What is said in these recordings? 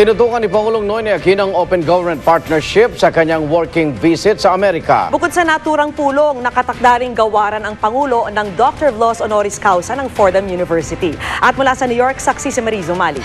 Tinutukan ni Pangulong Noynoy Aquino ang Open Government Partnership sa kanyang working visit sa Amerika. Bukod sa naturang pulong, nakatakda ring gawaran ang Pangulo ng Doctor of Laws Honoris Causa ng Fordham University. At mula sa New York, saksi si Marizo Mali.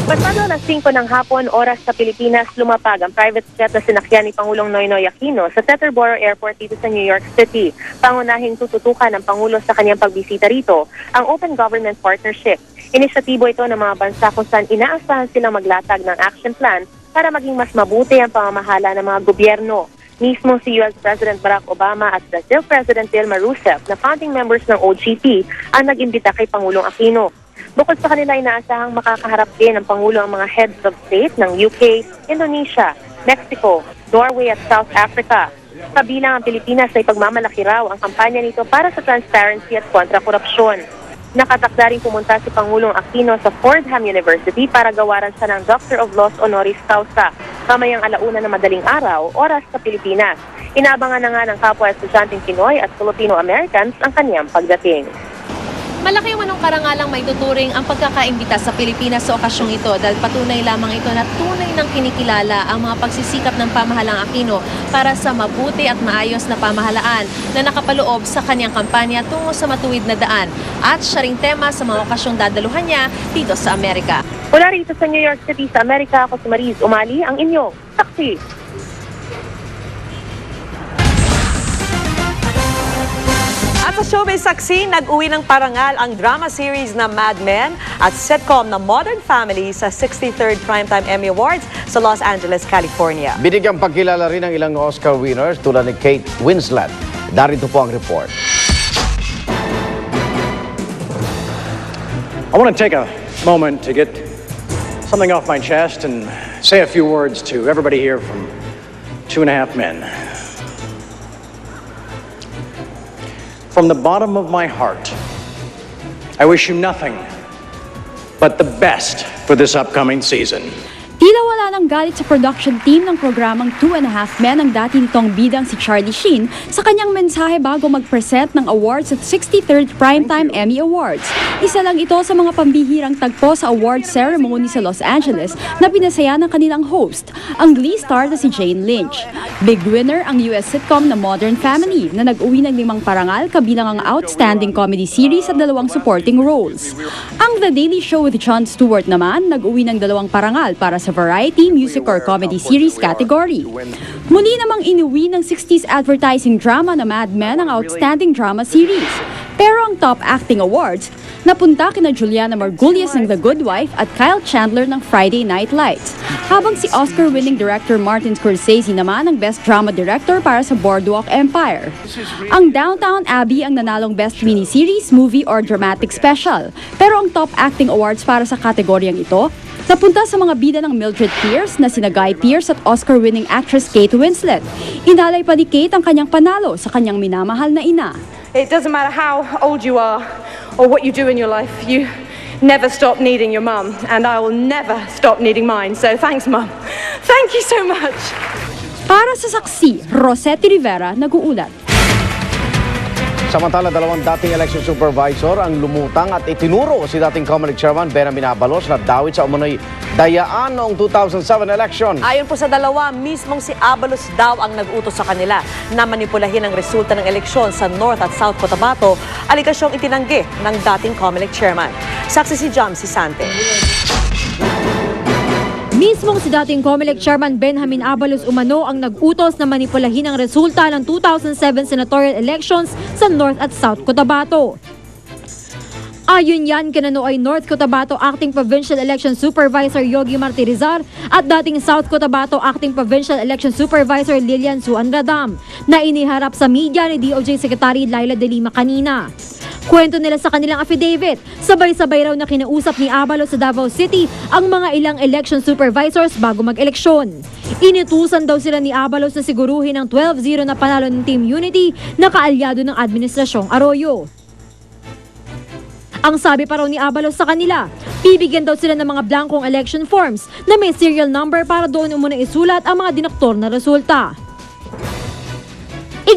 Pasado alas 5 ng hapon, oras sa Pilipinas, lumapag ang private jet na sinakyan ni Pangulong Noynoy Aquino sa Teterboro Airport dito sa New York City. Pangunahing tututukan ng Pangulo sa kanyang pagbisita rito ang Open Government Partnership. Inisyatibo ito ng mga bansa kung saan inaasahan silang maglatag ng action plan para maging mas mabuti ang pamamahala ng mga gobyerno. Mismo si US President Barack Obama at Brazil President Dilma Rousseff na founding members ng OGP ang nag-imbita kay Pangulong Aquino. Bukod sa kanila, inaasahang makakaharap din ng Pangulo ang mga heads of state ng UK, Indonesia, Mexico, Norway at South Africa. Kabilang ang Pilipinas ay pagmamalaki raw ang kampanya nito para sa transparency at kontra-korupsyon. Nakatakda rin pumunta si Pangulong Aquino sa Fordham University para gawaran siya ng Doctor of Laws Honoris Causa. Mamayang alauna na madaling araw, oras sa Pilipinas. Inaabangan na nga ng kapwa estudyanteng Pinoy at Filipino-Americans ang kanyang pagdating. Malaki manong karangalang may tuturing ang pagkakaimbita sa Pilipinas sa okasyong ito dahil patunay lamang ito na tunay ng kinikilala ang mga pagsisikap ng pamahalang Aquino para sa mabuti at maayos na pamahalaan na nakapaloob sa kanyang kampanya tungo sa matuwid na daan at siya ring tema sa mga okasyong dadaluhan niya dito sa Amerika. Mula rito sa New York City sa Amerika, ako si Mariz Umali, ang inyong saksi. At sa Showbiz Saksi, nag-uwi ng parangal ang drama series na Mad Men at sitcom na Modern Family sa 63rd Primetime Emmy Awards sa Los Angeles, California. Binigyang pagkilala rin ng ilang Oscar winners tulad ni Kate Winslet. Darito po ang report. I want to take a moment to get something off my chest and say a few words to everybody here from 2.5 Men. From the bottom of my heart, I wish you nothing but the best for this upcoming season. Tila wala ng galit sa production team ng programang 2.5 Men ang dati nitong bidang si Charlie Sheen sa kanyang mensahe bago mag-present ng awards at 63rd Primetime Emmy Awards. Isa lang ito sa mga pambihirang tagpo sa award ceremony sa Los Angeles na pinasaya ng kanilang host, ang Glee star na si Jane Lynch. Big winner ang US sitcom na Modern Family na nag-uwi ng 5 parangal kabilang ang Outstanding Comedy Series at 2 supporting roles. Ang The Daily Show with Jon Stewart naman nag-uwi ng 2 parangal para sa Variety, Music or Comedy Series category. Muli namang inuwi ng 60s advertising drama na Mad Men ang Outstanding Drama Series. Pero ang Top Acting Awards napunta kina Juliana Margulies ng The Good Wife at Kyle Chandler ng Friday Night Lights. Habang si Oscar-winning director Martin Scorsese naman ang Best Drama Director para sa Boardwalk Empire. Ang Downton Abbey ang nanalong Best Miniseries, Movie or Dramatic Special. Pero ang Top Acting Awards para sa kategoryang ito napunta sa mga bida ng Mildred Pierce na sina Guy Pearce at Oscar-winning actress Kate Winslet. Inalay pa ni Kate ang kanyang panalo sa kanyang minamahal na ina. It doesn't matter how old you are or what you do in your life, you never stop needing your mum, and I will never stop needing mine. So thanks, Mum. Thank you so much. Para sa Saksi, Rosette Rivera nag-uulat. Samantala, 2 dating election supervisor ang lumutang at itinuro si dating Comelec Chairman Benjamin Abalos na dawit sa umunoy dayaan noong 2007 election. Ayon po sa dalawa, mismong si Abalos daw ang nag-utos sa kanila na manipulahin ang resulta ng eleksyon sa North at South Cotabato, alikasyong itinanggi ng dating Comelec Chairman. Saksi si Jam Sisante. Mismong si dating Comelec Chairman Benjamin Abalos umano ang nag-utos na manipulahin ang resulta ng 2007 senatorial elections sa North at South Cotabato. Ayon yan kina nooy North Cotabato Acting Provincial Election Supervisor Yogi Martirizar at dating South Cotabato Acting Provincial Election Supervisor Lilian Suan Radam na iniharap sa media ni DOJ Secretary Laila De Lima kanina. Kwento nila sa kanilang affidavit, sabay-sabay raw na kinausap ni Abalos sa Davao City ang mga ilang election supervisors bago mag-eleksyon. Inutusan daw sila ni Abalos na siguruhin ang 12-0 na panalo ng Team Unity na kaalyado ng Administrasyong Arroyo. Ang sabi pa raw ni Abalos sa kanila, bibigyan daw sila ng mga blankong election forms na may serial number para doon umuna isulat ang mga dinoktor na resulta.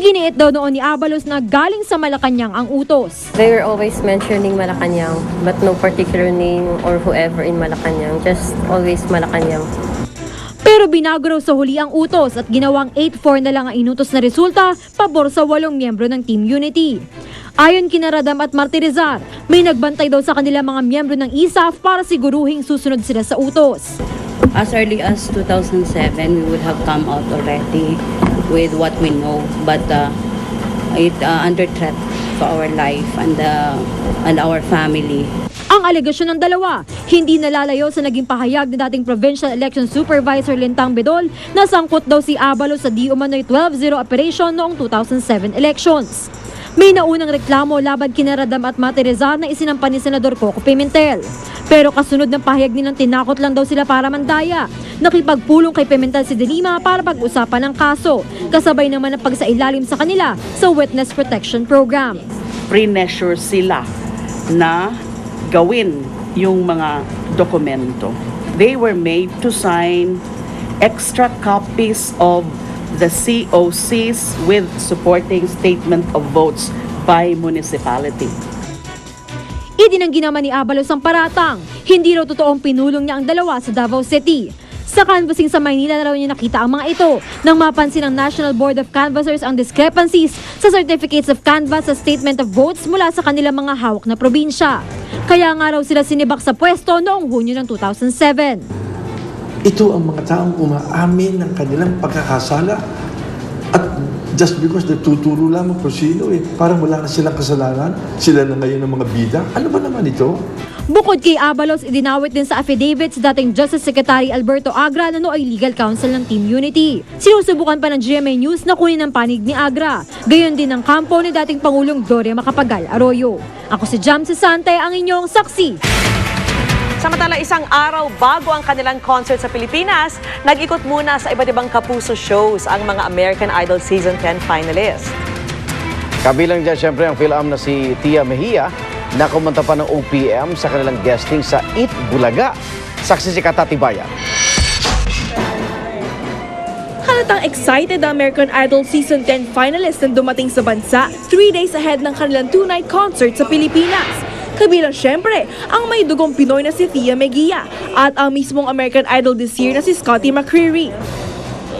Iginiit daw noon ni Abalos na galing sa Malacanang ang utos. They were always mentioning Malacanang, but no particular name or whoever in Malacanang, just always Malacanang. Pero binago raw sa huli ang utos at ginawang 8-4 na lang ang inutos na resulta pabor sa 8 miyembro ng Team Unity. Ayon kina Radam at Martirizar, may nagbantay daw sa kanila mga miyembro ng ISAF para siguruhing susunod sila sa utos. As early as 2007, we would have come out already with what we know, but it under threat for our life and our family. Ang alegasyon ng dalawa, hindi nalalayo sa naging pahayag ni dating Provincial Election Supervisor Lintang Bedol na sangkot daw si Abalos sa di umano'y 12-0 operation noong 2007 elections. May naunang reklamo laban kina Radam at Martirizar na isinampa ni Senador Coco Pimentel. Pero kasunod ng pahayag nilang tinakot lang daw sila para mandaya. Nakipagpulong kay Pimentel si De Lima para pag-usapan ng kaso. Kasabay naman ang pagsailalim sa kanila sa Witness Protection Program. Pre-measure sila na gawin yung mga dokumento. They were made to sign extra copies of the COCs with supporting statement of votes by municipality. Idinanggi naman ni Abalos ang paratang. Hindi raw totoong pinulong niya ang dalawa sa Davao City. Sa canvassing sa Maynila raw niya nakita ang mga ito nang mapansin ng National Board of Canvassers ang discrepancies sa certificates of canvass sa statement of votes mula sa kanilang mga hawak na probinsya. Kaya nga raw sila sinibak sa pwesto noong Hunyo ng 2007. Ito ang mga taong umaamin ng kanilang pagkakasala at just because nagtuturo lamang kung sino parang wala na silang kasalanan, sila na ngayon ang mga bida. Ano ba naman ito? Bukod kay Abalos, idinawit din sa affidavit sa dating Justice Secretary Alberto Agra na nooy legal counsel ng Team Unity. Sinusubukan pa ng GMA News na kunin ang panig ni Agra. Gayon din ang kampo ni dating Pangulong Gloria Macapagal Arroyo. Ako si Jam Sante, ang inyong saksi. Samantala, isang araw bago ang kanilang concert sa Pilipinas, nag-ikot muna sa iba't ibang kapuso shows ang mga American Idol Season 10 finalists. Kabilang dyan siyempre ang film na si Tia Mejia na kumanta pa ng OPM sa kanilang guesting sa Eat Bulaga. Saksi si Katati Bayan. Halatang excited ang American Idol Season 10 finalists na dumating sa bansa 3 days ahead ng kanilang 2-night concert sa Pilipinas. Kabilang syempre ang may dugong Pinoy na si Tia Mejia at ang mismong American Idol this year na si Scotty McCreery.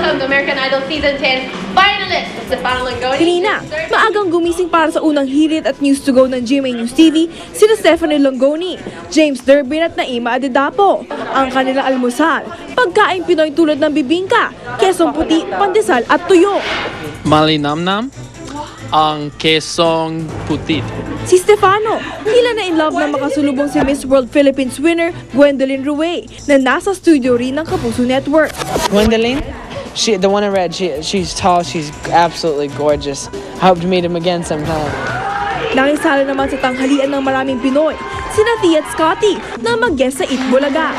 The American Idol Season 10 finalists, Stefano Langoni. Kanina, maagang gumising para sa unang hirit at News to Go ng GMA News TV sina Stephanie Langoni, James Durbin at Naima Adedapo. Ang kanilang almusal, pagkain Pinoy tulad ng bibingka, kesong puti, pandesal at tuyo. Malinamnam ang kesong puti. Si Stefano, tila na in love na makasulubong si Miss World Philippines winner Gwendolyn Ruey na nasa studio rin ng Kapuso Network. Gwendolyn? The one in red, she's tall, she's absolutely gorgeous. I hope to meet him again sometime. Nakisala naman sa tanghalian ng maraming Pinoy, sina Tia at Scotty na mag-guest sa Eat Bulaga.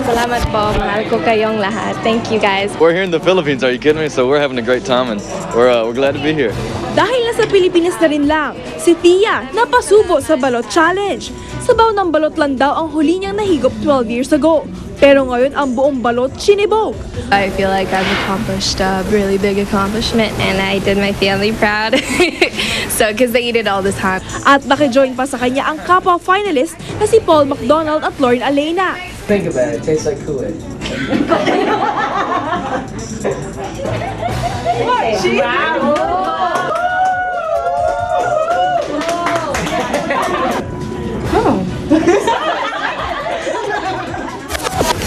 Salamat po, mahal ko kayong lahat. Thank you guys. We're here in the Philippines, are you kidding me? So we're having a great time and we're glad to be here. Dahil nasa Pilipinas na rin lang, si Tia napasubo sa Balot Challenge. Sabaw ng balot lang daw ang huli niyang nahigop 12 years ago. Pero ngayon ang buong balot sinibog. I feel like I've accomplished a really big accomplishment and I did my family proud. So, because they eat it all the time. At nakijoin pa sa kanya ang kapwa finalist na si Paul McDonald at Lauren Alena. Think about it, it tastes like Kool-Aid.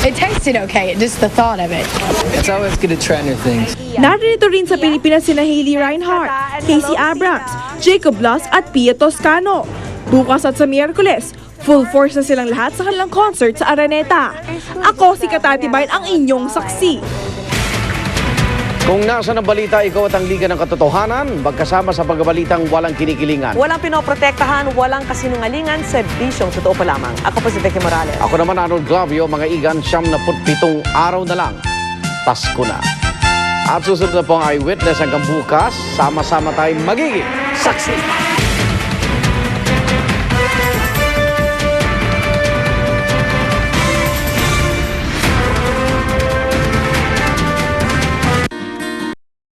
It tasted okay, just the thought of it. It's always good to try new things. Naririto rin sa Pilipinas sina Hailey Reinhardt, Casey Abrams, Jacob Loss at Pia Toscano. Bukas at sa Miyerkules, full force na silang lahat sa kanilang concert sa Araneta. Ako si Katati Bayan, ang inyong saksi. Kung nasa ng balita, ikaw at ang Liga ng Katotohanan, magkasama sa pagbabalitang walang kinikilingan. Walang pinoprotektahan, walang kasinungalingan, serbisyong totoo pa lamang. Ako po si Becky Morales. Ako naman, Arnold Glavio, mga igan, 77 araw na lang. Pasko na. At susunod na po ang Eyewitness hanggang bukas, sama-sama tayong magiging saksi.